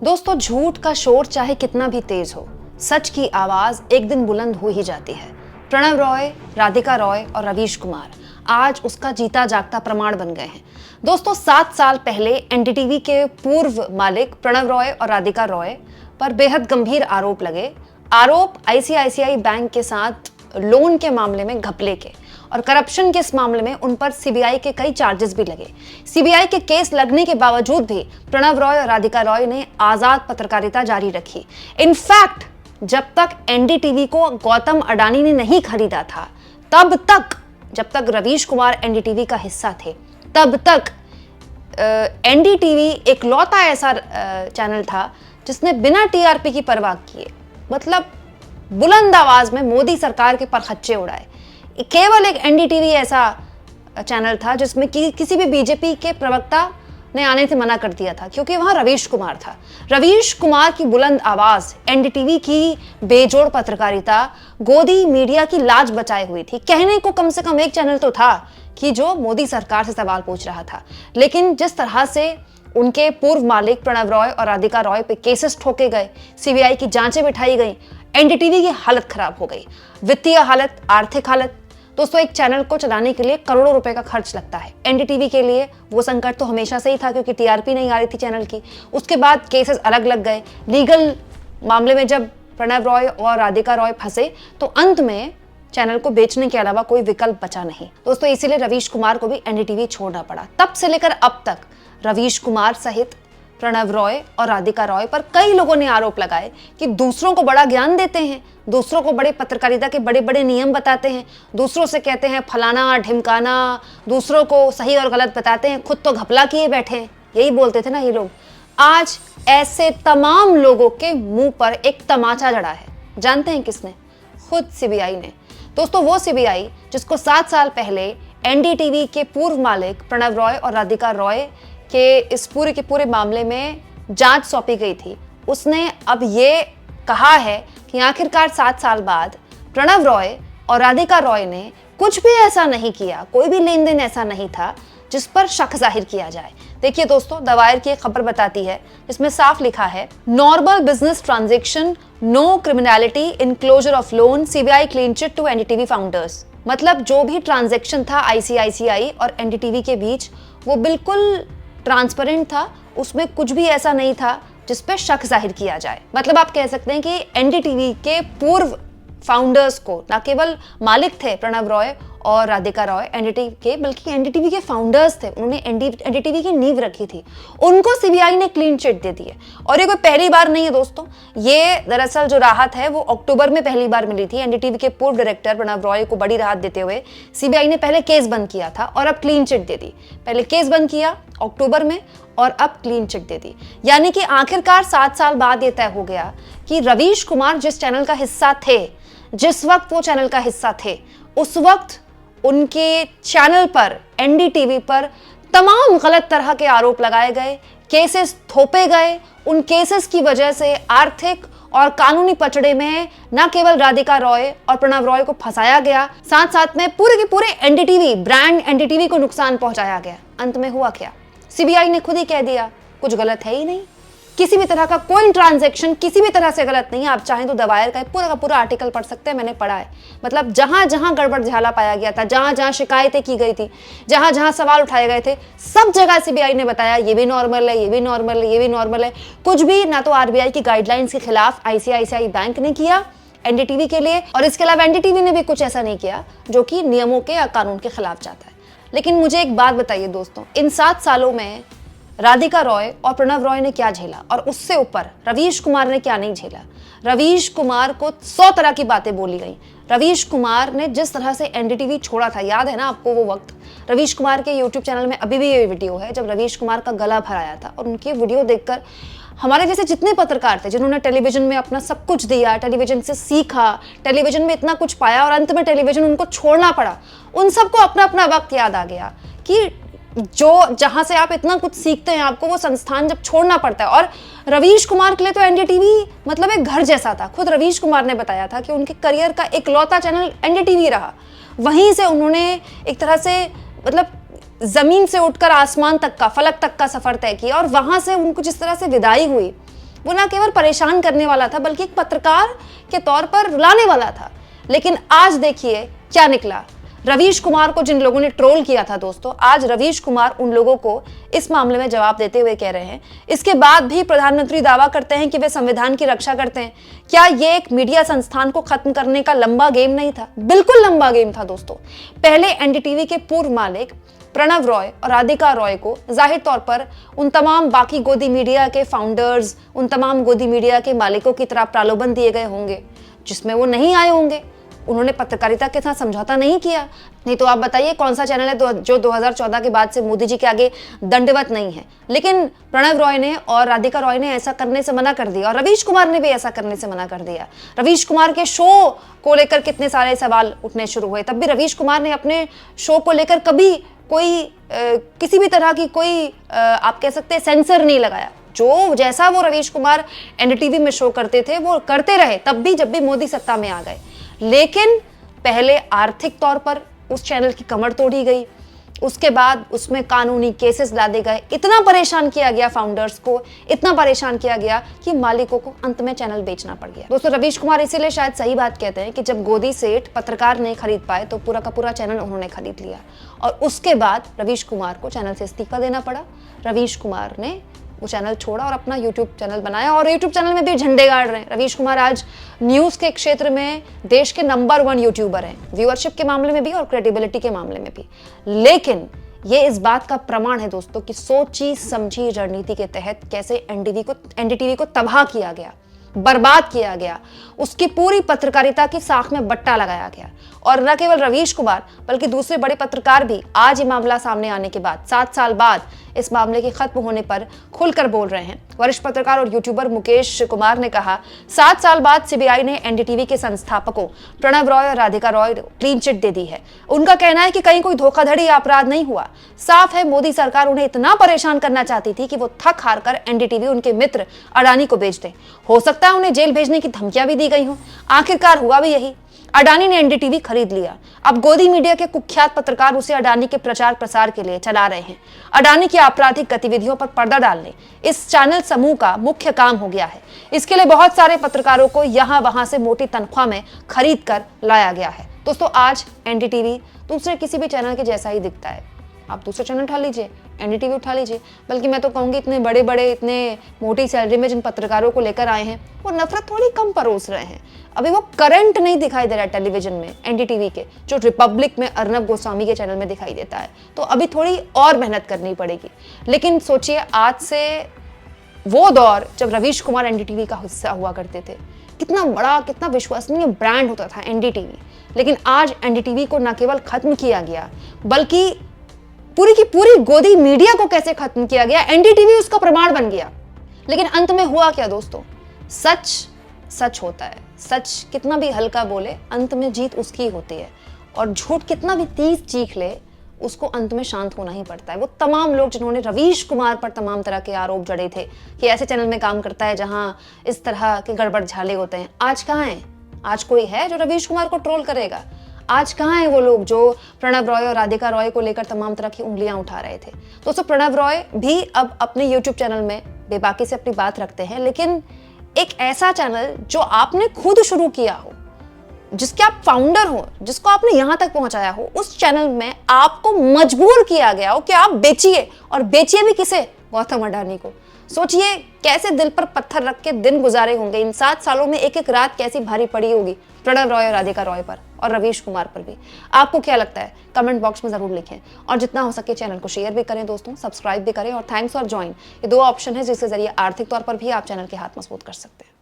दोस्तों, झूठ का शोर चाहे कितना भी तेज हो, सच की आवाज एक दिन बुलंद हो ही जाती है। प्रणव रॉय, राधिका रॉय और रवीश कुमार आज उसका जीता जागता प्रमाण बन गए हैं। दोस्तों, 7 साल पहले एनडीटीवी के पूर्व मालिक प्रणव रॉय और राधिका रॉय पर बेहद गंभीर आरोप लगे। आरोप आईसीआईसीआई बैंक के साथ लोन के मामले में घपले के और करप्शन के इस मामले में उन पर सीबीआई के कई चार्जेस भी लगे। सीबीआई के केस लगने के बावजूद भी प्रणव रॉय और राधिका रॉय ने आजाद पत्रकारिता जारी रखी। इनफैक्ट जब तक एनडीटीवी को गौतम अडानी ने नहीं खरीदा था, तब तक, जब तक रवीश कुमार एनडीटीवी का हिस्सा थे, तब तक एनडीटीवी एक लौता ऐसा चैनल था जिसने बिना टीआरपी की परवाह किए, मतलब बुलंद आवाज में मोदी सरकार के परखच्चे उड़ाए। केवल एक एनडीटीवी ऐसा चैनल था जिसमें किसी भी बीजेपी के प्रवक्ता ने आने से मना कर दिया था, क्योंकि वहां रवीश कुमार था। रवीश कुमार की बुलंद आवाज, एनडीटीवी की बेजोड़ पत्रकारिता गोदी मीडिया की लाज बचाए हुई थी। कहने को कम से कम एक चैनल तो था कि जो मोदी सरकार से सवाल पूछ रहा था, लेकिन जिस तरह से उनके पूर्व मालिक प्रणव रॉय और राधिका रॉय पे केसेस ठोके गए, सीबीआई की जांचें बिठाई गई, एनडीटीवी की हालत खराब हो गई। वित्तीय हालत, आर्थिक हालत। दोस्तों, एक चैनल को चलाने के लिए करोड़ों रुपए का खर्च लगता है। एनडीटीवी के लिए वो संकट तो हमेशा से ही था, क्योंकि टीआरपी नहीं आ रही थी चैनल की। उसके बाद केसेस अलग लग गए। लीगल मामले में जब प्रणव रॉय और राधिका रॉय फंसे तो अंत में चैनल को बेचने के अलावा कोई विकल्प बचा नहीं। दोस्तों, इसीलिए रवीश कुमार को भी एनडीटीवी छोड़ना पड़ा। तब से लेकर अब तक रवीश कुमार सहित प्रणव रॉय और राधिका रॉय पर कई लोगों ने आरोप लगाए कि दूसरों को बड़ा ज्ञान देते हैं, दूसरों को बड़े पत्रकारिता के बड़े बड़े नियम बताते हैं, दूसरों से कहते हैं फलाना ढिमकाना, दूसरों को सही और गलत बताते हैं, खुद तो घपला किए बैठे हैं। यही बोलते थे ना ये लोग। आज ऐसे तमाम लोगों के मुंह पर एक तमाचा जड़ा है। जानते हैं किसने? खुद सीबीआई ने। दोस्तों, वो सीबीआई जिसको 7 साल पहले एनडीटीवी के पूर्व मालिक प्रणव रॉय और राधिका रॉय के इस पूरे के पूरे मामले में जांच सौंपी गई थी, उसने अब ये कहा है कि आखिरकार 7 साल बाद प्रणव रॉय और राधिका रॉय ने कुछ भी ऐसा नहीं किया, कोई भी लेन देन ऐसा नहीं था जिस पर शक जाहिर किया जाए। देखिए दोस्तों, द वायर की एक खबर बताती है जिसमें साफ लिखा है, normal business transaction, no criminality in closure of loan, CBI clean chit to NDTV founders. मतलब जो भी ट्रांजैक्शन था आईसीआईसीआई और एनडीटीवी के बीच, वो बिल्कुल ट्रांसपेरेंट था, उसमें कुछ भी ऐसा नहीं था जिस पे शक जाहिर किया जाए। मतलब आप कह सकते हैं कि एनडीटीवी के पूर्व फाउंडर्स को, ना केवल मालिक थे प्रणव रॉय और राधिका रॉय एनडीटीवी के, बल्कि एनडीटीवी के फाउंडर्स थे, उन्होंने एनडीटीवी की नींव रखी थी, उनको सीबीआई ने क्लीन चिट दे दी है। और ये कोई पहली बार नहीं है दोस्तों, ये दरअसल जो राहत है वो अक्टूबर में पहली बार मिली थी। एनडीटीवी के पूर्व डायरेक्टर प्रणव रॉय को बड़ी राहत देते हुए सीबीआई ने पहले केस बंद किया था और अब क्लीन चिट दे दी। पहले केस बंद किया अक्टूबर में और अब क्लीन चिट दे दी। यानी कि आखिरकार 7 साल बाद ये तय हो गया कि रवीश कुमार जिस चैनल का हिस्सा थे, जिस वक्त वो चैनल का हिस्सा थे, उस वक्त उनके चैनल पर, एनडीटीवी पर तमाम गलत तरह के आरोप लगाए गए, केसेस थोपे गए। उन केसेस की वजह से आर्थिक और कानूनी पचड़े में न केवल राधिका रॉय और प्रणव रॉय को फंसाया गया, साथ साथ में पूरे के पूरे एनडीटीवी ब्रांड, एनडीटीवी को नुकसान पहुंचाया गया। अंत में हुआ क्या? सीबीआई ने खुद ही कह दिया कुछ गलत है ही नहीं, किसी भी तरह का कोई ट्रांजैक्शन किसी भी तरह से गलत नहीं है। आप चाहें तो द वायर का पूरा आर्टिकल पढ़ सकते हैं, मैंने पढ़ा है। मतलब जहां जहां गड़बड़ झाला पाया गया था, जहां जहां शिकायतें की गई थी, जहां जहां सवाल उठाए गए थे, सब जगह सीबीआई ने बताया ये भी नॉर्मल है, ये भी नॉर्मल है, ये भी नॉर्मल है। कुछ भी ना तो आरबीआई की गाइडलाइंस के खिलाफ आईसीआईसीआई बैंक ने किया एनडीटीवी के लिए, और इसके अलावा एनडीटीवी ने भी कुछ ऐसा नहीं किया जो कि नियमों के या कानून के खिलाफ जाता है। लेकिन मुझे एक बात बताइए दोस्तों, इन 7 सालों में राधिका रॉय और प्रणव रॉय ने क्या झेला, और उससे ऊपर रवीश कुमार ने क्या नहीं झेला। रवीश कुमार को 100 तरह की बातें बोली गई। रवीश कुमार ने जिस तरह से एनडीटीवी छोड़ा था, याद है ना आपको वो वक्त? रवीश कुमार के यूट्यूब चैनल में अभी भी ये वीडियो है जब रवीश कुमार का गला भराया था, और उनकी वीडियो देखकर हमारे जैसे जितने पत्रकार थे जिन्होंने टेलीविजन में अपना सब कुछ दिया, टेलीविजन से सीखा, टेलीविजन में इतना कुछ पाया और अंत में टेलीविजन उनको छोड़ना पड़ा, उन सबको अपना अपना वक्त याद आ गया कि जो जहां से आप इतना कुछ सीखते हैं, आपको वो संस्थान जब छोड़ना पड़ता है। और रवीश कुमार के लिए तो एनडीटीवी मतलब एक घर जैसा था। खुद रवीश कुमार ने बताया था कि उनके करियर का इकलौता चैनल एनडीटीवी रहा। वहीं से उन्होंने एक तरह से मतलब जमीन से उठकर आसमान तक का, फलक तक का सफर तय किया, और वहां से उनको जिस तरह से विदाई हुई वो ना केवल परेशान करने वाला था बल्कि एक पत्रकार के तौर पर रुलाने वाला था। लेकिन आज देखिए क्या निकला। रवीश कुमार को जिन लोगों ने ट्रोल किया था दोस्तों, आज रवीश कुमार उन लोगों को इस मामले में जवाब देते हुए कह रहे हैं। इसके बाद भी प्रधानमंत्री दावा करते हैं कि वे संविधान की रक्षा करते हैं। क्या ये एक मीडिया संस्थान को खत्म करने का लंबा गेम नहीं था? बिल्कुल लंबा गेम था दोस्तों। पहले एनडीटीवी के पूर्व मालिक प्रणव रॉय और राधिका रॉय को जाहिर तौर पर उन तमाम बाकी गोदी मीडिया के फाउंडर्स, उन तमाम गोदी मीडिया के मालिकों की तरह प्रलोभन दिए गए होंगे जिसमें वो नहीं आए होंगे। उन्होंने पत्रकारिता के साथ समझौता नहीं किया। नहीं तो आप बताइए कौन सा चैनल है जो 2014 के बाद से मोदी जी के आगे दंडवत नहीं है। लेकिन प्रणव रॉय ने और राधिका रॉय ने ऐसा करने से मना कर दिया और रवीश कुमार ने भी ऐसा करने से मना कर दिया। रवीश कुमार के शो को लेकर कितने सारे सवाल उठने शुरू हुए, तब भी रवीश कुमार ने अपने शो को लेकर कभी कोई किसी भी तरह की कोई आप कह सकते हैं सेंसर नहीं लगाया। जो जैसा वो रवीश कुमार एनडीटीवी में शो करते थे वो करते रहे, तब भी जब भी मोदी सत्ता में आ गए। लेकिन पहले आर्थिक तौर पर उस चैनल की कमर तोड़ी गई, उसके बाद उसमें कानूनी केसेस लादे गए, इतना परेशान किया गया फाउंडर्स को, इतना परेशान किया गया कि मालिकों को अंत में चैनल बेचना पड़ गया। दोस्तों रवीश कुमार इसीलिए शायद सही बात कहते हैं कि जब गोदी सेठ पत्रकार नहीं खरीद पाए तो पूरा का पूरा चैनल उन्होंने खरीद लिया और उसके बाद रवीश कुमार को चैनल से इस्तीफा देना पड़ा। रवीश कुमार ने वो चैनल छोड़ा और अपना यूट्यूब चैनल बनाया और यूट्यूब चैनल में भी झंडे गाड़ रहे हैं। रवीश कुमार आज न्यूज़ के क्षेत्र में देश के नंबर 1 यूट्यूबर हैं, व्यूअरशिप के मामले में भी और क्रेडिबिलिटी के मामले में भी। लेकिन ये इस बात का प्रमाण है दोस्तों कि सोची समझी रणनीति के तहत कैसे एनडीटीवी को तबाह किया गया, बर्बाद किया गया, उसकी पूरी पत्रकारिता की साख में बट्टा लगाया गया। और न केवल रवीश कुमार बल्कि दूसरे बड़े पत्रकार भी आज ये मामला सामने आने के बाद 7 साल बाद इस मामले के खत्म होने पर खुलकर बोल रहे हैं। वरिष्ठ पत्रकार और यूट्यूबर मुकेश कुमार ने कहा, 7 साल बाद सीबीआई ने एनडीटीवी के संस्थापकों प्रणव रॉय और राधिका रॉय क्लीन चिट दे दी है। उनका कहना है कि कहीं कोई धोखाधड़ी या अपराध नहीं हुआ। साफ है मोदी सरकार उन्हें इतना परेशान करना चाहती थी कि वो थक हार कर एनडीटीवी उनके मित्र अडानी को बेच दे। हो सकता है उन्हें जेल भेजने की धमकियां भी दी गई हों। आखिरकार हुआ भी यही, अडानी ने एनडीटीवी खरीद लिया। अब गोदी मीडिया के कुख्यात पत्रकार उसे अडानी के प्रचार प्रसार के लिए चला रहे हैं। अडानी की आपराधिक गतिविधियों पर पर्दा डालने इस चैनल समूह का मुख्य काम हो गया है। इसके लिए बहुत सारे पत्रकारों को यहां वहां से मोटी तनख्वाह में खरीद कर लाया गया है। दोस्तों आज एनडीटीवी दूसरे किसी भी चैनल के जैसा ही दिखता है। आप दूसरा चैनल उठा लीजिए, एनडीटीवी उठा लीजिए, बल्कि मैं तो कहूँगी इतने बड़े बड़े इतने मोटी सैलरी में जिन पत्रकारों को लेकर आए हैं वो नफरत थोड़ी कम परोस रहे हैं। अभी वो करंट नहीं दिखाई दे रहा है टेलीविजन में एनडीटीवी के, जो रिपब्लिक में अर्नब गोस्वामी के चैनल में दिखाई देता है। तो अभी थोड़ी और मेहनत करनी पड़ेगी। लेकिन सोचिए आज से वो दौर जब रवीश कुमार एनडीटीवी का हिस्सा हुआ करते थे, कितना बड़ा कितना विश्वसनीय ब्रांड होता था एनडीटीवी। लेकिन आज एनडीटीवी को न केवल खत्म किया गया बल्कि पूरी की पूरी गोदी मीडिया को कैसे खत्म किया गया, एनडीटीवी उसका प्रमाण बन गया। लेकिन अंत में हुआ क्या दोस्तों? सच सच होता है। सच कितना भी हल्का बोले अंत में जीत उसकी होती है और झूठ कितना भी तेज चीख ले उसको अंत में शांत होना ही पड़ता है। वो तमाम लोग जिन्होंने रवीश कुमार पर तमाम तरह के आरोप जड़े थे कि ऐसे चैनल में काम करता है जहां इस तरह के गड़बड़ झाले होते हैं, आज कहाँ हैं? आज कोई है जो रवीश कुमार को ट्रोल करेगा? आज कहाँ हैं वो लोग जो प्रणव रॉय और राधिका रॉय को लेकर तमाम तरह की उंगलियां उठा रहे थे? दोस्तों प्रणव रॉय भी अब अपने यूट्यूब चैनल में बेबाकी से अपनी बात रखते हैं, लेकिन एक ऐसा चैनल जो आपने खुद शुरू किया हो, जिसके आप फाउंडर हो, जिसको आपने यहां तक पहुंचाया हो, उस चैनल में आपको मजबूर किया गया हो कि आप बेचिए, और बेचिए भी किसे? गौतम अडानी को। सोचिए कैसे दिल पर पत्थर रख के दिन गुजारे होंगे इन 7 सालों में, एक एक रात कैसी भारी पड़ी होगी प्रणव रॉय और राधिका रॉय पर और रवीश कुमार पर भी। आपको क्या लगता है? कमेंट बॉक्स में जरूर लिखें और जितना हो सके चैनल को शेयर भी करें दोस्तों, सब्सक्राइब भी करें और थैंक्स फॉर ज्वाइन, ये 2 ऑप्शन है जिसके जरिए आर्थिक तौर पर भी आप चैनल के हाथ मजबूत कर सकते हैं।